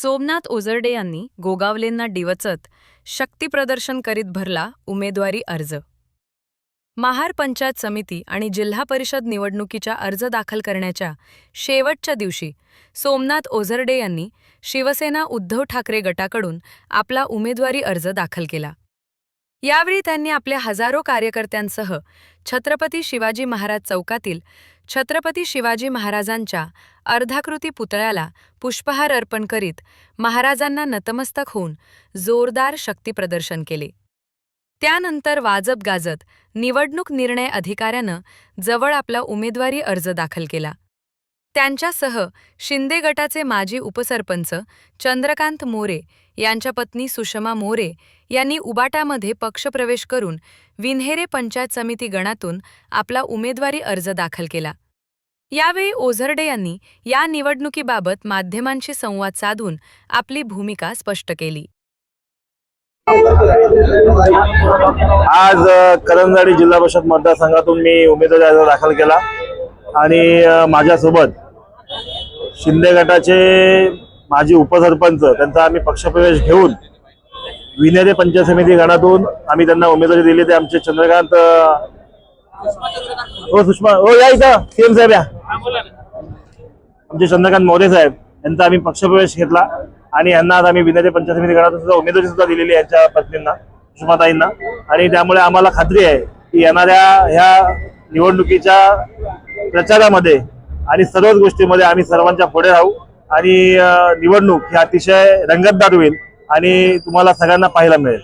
सोमनाथ ओझरडे यांनी गोगावलेंना डिवचत शक्तीप्रदर्शन करीत भरला उमेदवारी अर्ज। महार पंचायत समिती आणि जिल्हा परिषद निवडणुकीच्या अर्ज दाखल करण्याच्या शेवटच्या दिवशी सोमनाथ ओझरडे यांनी शिवसेना उद्धव ठाकरे गटाकडून आपला उमेदवारी अर्ज दाखल केला। यावेळी त्यांनी आपल्या हजारो कार्यकर्त्यांसह छत्रपती शिवाजी महाराज चौकातील छत्रपती शिवाजी महाराजांच्या अर्धाकृती पुतळ्याला पुष्पहार अर्पण करीत महाराजांना नतमस्तक होऊन जोरदार शक्तीप्रदर्शन केले। त्यानंतर वाजत गाजत निवडणूक निर्णय अधिकाऱ्यानं जवळ आपला उमेदवारी अर्ज दाखल केला। त्यांच्यासह शिंदे गटाचे माजी उपसरपंच चंद्रकांत मोरे यांच्या पत्नी सुषमा मोरे यांनी उबाटामध्ये पक्षप्रवेश करून विन्हेरे पंचायत समिती गणातून आपला उमेदवारी अर्ज दाखल केला। यावेळी ओझरडे यांनी या निवडणुकीबाबत माध्यमांशी संवाद साधून आपली भूमिका स्पष्ट केली। आज करंजाडी जिल्हा परिषद मतदारसंघातून मी उमेदवारी अर्ज दाखल केला आणि माझ्यासोबत शिंदे गटाचे माजी उपसरपंच त्यांचा आम्ही पक्षप्रवेश घेऊन विन्हेरे पंचायत समिती गणातून आम्ही त्यांना उमेदवारी दिली। ते आमचे चंद्रकांत सुषमा या इथं सीएम साहेब या आमचे चंद्रकांत मोरे साहेब यांचा आम्ही पक्षप्रवेश घेतला आणि यांना आज आम्ही विन्हेरे पंचायत समिती गणातून सुद्धा उमेदवारी सुद्धा दिलेली आहे यांच्या पत्नींना सुषमाताईंना। आणि त्यामुळे आम्हाला खात्री आहे की येणाऱ्या ह्या निवडणुकीच्या प्रचारामध्ये आणि सर्वच गोष्टीमध्ये आम्ही सर्वांच्या पुढे राहू आणि निवडणूक ही अतिशय रंगतदार होईल आणि तुम्हाला सगळ्यांना पाहायला मिळेल।